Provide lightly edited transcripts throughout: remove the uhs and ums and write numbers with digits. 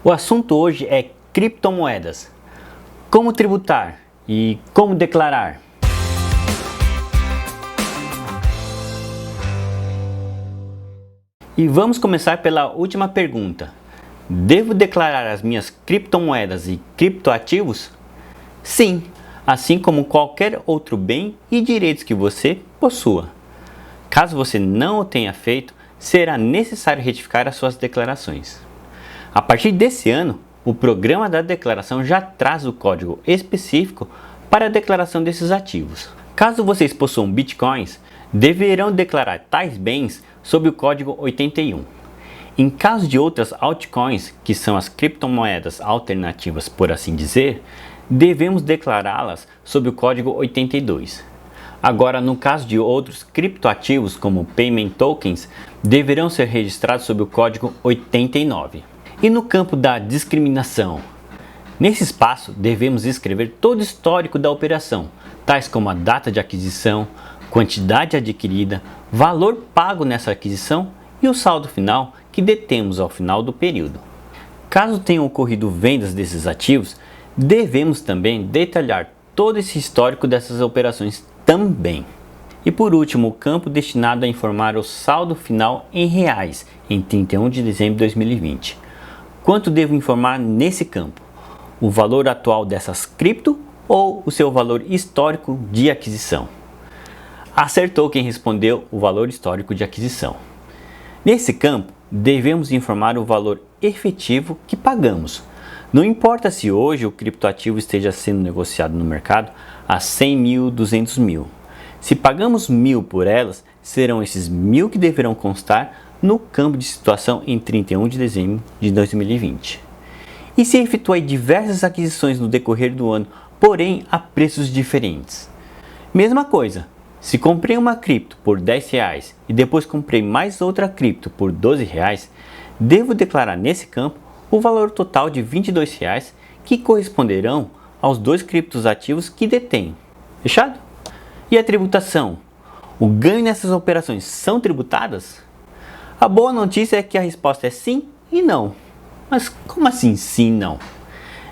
O assunto hoje é criptomoedas. Como tributar e como declarar. E vamos começar pela última pergunta. Devo declarar as minhas criptomoedas e criptoativos? Sim, assim como qualquer outro bem e direitos que você possua. Caso você não o tenha feito, será necessário retificar as suas declarações. A partir desse ano, o programa da declaração já traz o código específico para a declaração desses ativos. Caso vocês possuam bitcoins, deverão declarar tais bens sob o código 81. Em caso de outras altcoins, que são as criptomoedas alternativas por assim dizer, devemos declará-las sob o código 82. Agora, no caso de outros criptoativos como payment tokens, deverão ser registrados sob o código 89. E no campo da discriminação? Nesse espaço, devemos escrever todo o histórico da operação, tais como a data de aquisição, quantidade adquirida, valor pago nessa aquisição e o saldo final que detemos ao final do período. Caso tenham ocorrido vendas desses ativos, devemos também detalhar todo esse histórico dessas operações também. E por último, o campo destinado a informar o saldo final em reais em 31 de dezembro de 2020. Quanto devo informar nesse campo? O valor atual dessas cripto ou o seu valor histórico de aquisição? Acertou quem respondeu o valor histórico de aquisição. Nesse campo, devemos informar o valor efetivo que pagamos. Não importa se hoje o criptoativo esteja sendo negociado no mercado a 100 mil, 200 mil. Se pagamos 1.000 por elas, serão esses 1.000 que deverão constar no campo de situação em 31 de dezembro de 2020. E se efetuei diversas aquisições no decorrer do ano, porém a preços diferentes? Mesma coisa, se comprei uma cripto por R$10 e depois comprei mais outra cripto por R$12, devo declarar nesse campo o valor total de R$22 que corresponderão aos dois criptos ativos que detenho. Fechado? E a tributação? O ganho nessas operações são tributadas? A boa notícia é que a resposta é sim e não. Mas como assim sim e não?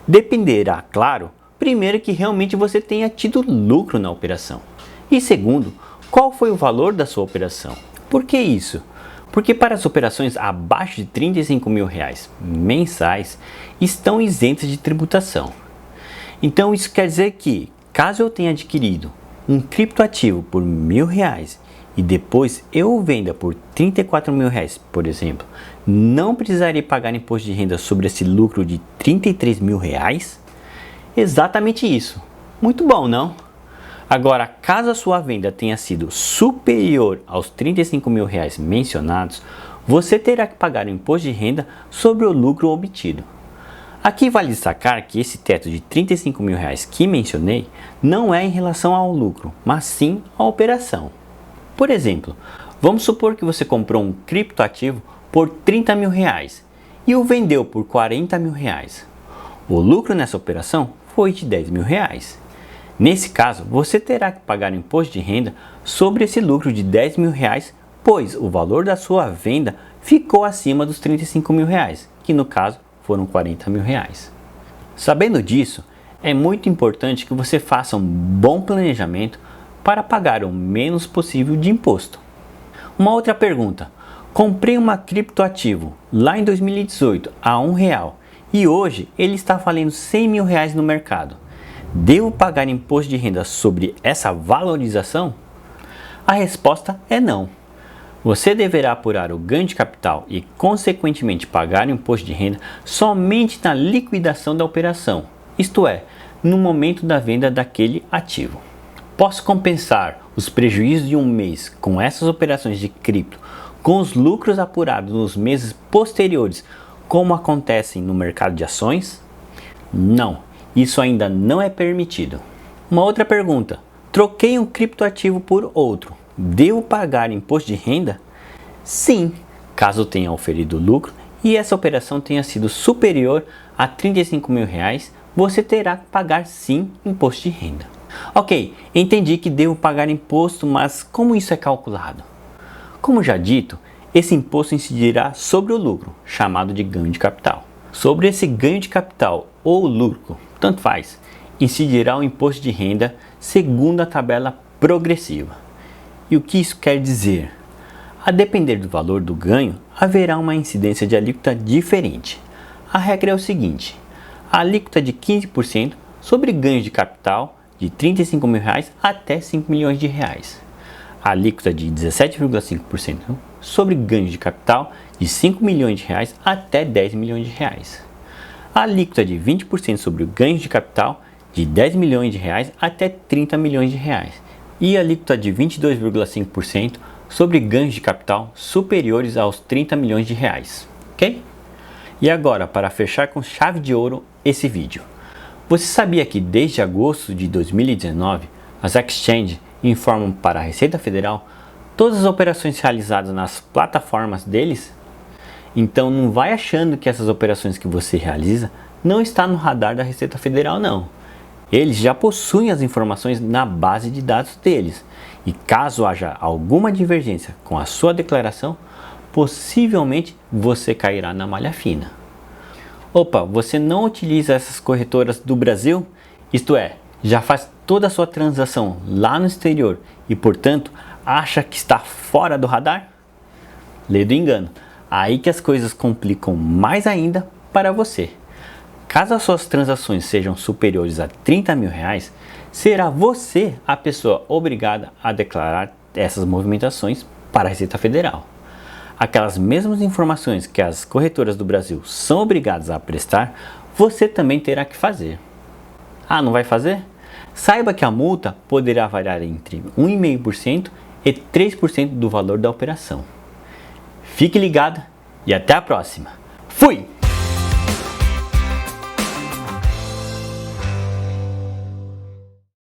Dependerá, claro, primeiro que realmente você tenha tido lucro na operação. E segundo, qual foi o valor da sua operação? Por que isso? Porque para as operações abaixo de R$35 mil mensais estão isentas de tributação. Então isso quer dizer que, caso eu tenha adquirido um criptoativo por R$1.000 e depois eu o venda por R$34 mil, por exemplo, não precisarei pagar imposto de renda sobre esse lucro de R$33 mil? Exatamente isso. Muito bom, não? Agora, caso a sua venda tenha sido superior aos R$35 mil mencionados, você terá que pagar o imposto de renda sobre o lucro obtido. Aqui vale destacar que esse teto de R$35 mil que mencionei não é em relação ao lucro, mas sim à operação. Por exemplo, vamos supor que você comprou um criptoativo por R$30 mil e o vendeu por R$40 mil. O lucro nessa operação foi de R$10 mil. Nesse caso, você terá que pagar imposto de renda sobre esse lucro de R$10 mil, pois o valor da sua venda ficou acima dos R$35 mil, que no caso foram R$40 mil. Sabendo disso, é muito importante que você faça um bom planejamento para pagar o menos possível de imposto. Uma outra pergunta: comprei uma criptoativo lá em 2018 a R$1 e hoje ele está valendo R$100 mil no mercado. Devo pagar imposto de renda sobre essa valorização? A resposta é não. Você deverá apurar o ganho de capital e, consequentemente, pagar o imposto de renda somente na liquidação da operação, isto é, no momento da venda daquele ativo. Posso compensar os prejuízos de um mês com essas operações de cripto com os lucros apurados nos meses posteriores, como acontecem no mercado de ações? Não, isso ainda não é permitido. Uma outra pergunta: troquei um criptoativo por outro, devo pagar imposto de renda? Sim, caso tenha oferido lucro e essa operação tenha sido superior a R$35 mil, você terá que pagar sim imposto de renda. Ok, entendi que devo pagar imposto, mas como isso é calculado? Como já dito, esse imposto incidirá sobre o lucro, chamado de ganho de capital. Sobre esse ganho de capital ou lucro, tanto faz, incidirá o imposto de renda segundo a tabela progressiva. E o que isso quer dizer? A depender do valor do ganho, haverá uma incidência de alíquota diferente. A regra é o seguinte: a alíquota de 15% sobre ganhos de capital de R$ 35 mil até R$ 5 milhões. A alíquota de 17,5% sobre ganhos de capital de R$ 5 milhões até R$ 10 milhões. A alíquota de 20% sobre ganhos de capital de R$ 10 milhões até R$ 30 milhões. E a alíquota de 22,5% sobre ganhos de capital superiores aos R$ 30 milhões. Ok? E agora, para fechar com chave de ouro esse vídeo. Você sabia que desde agosto de 2019, as exchanges informam para a Receita Federal todas as operações realizadas nas plataformas deles? Então não vai achando que essas operações que você realiza não está no radar da Receita Federal, não. Eles já possuem as informações na base de dados deles. E caso haja alguma divergência com a sua declaração, possivelmente você cairá na malha fina. Opa, você não utiliza essas corretoras do Brasil? Isto é, já faz toda a sua transação lá no exterior e, portanto, acha que está fora do radar? Lê do engano. Aí que as coisas complicam mais ainda para você. Caso as suas transações sejam superiores a R$ 30 mil, será você a pessoa obrigada a declarar essas movimentações para a Receita Federal. Aquelas mesmas informações que as corretoras do Brasil são obrigadas a prestar, você também terá que fazer. Ah, não vai fazer? Saiba que a multa poderá variar entre 1,5% e 3% do valor da operação. Fique ligado e até a próxima. Fui!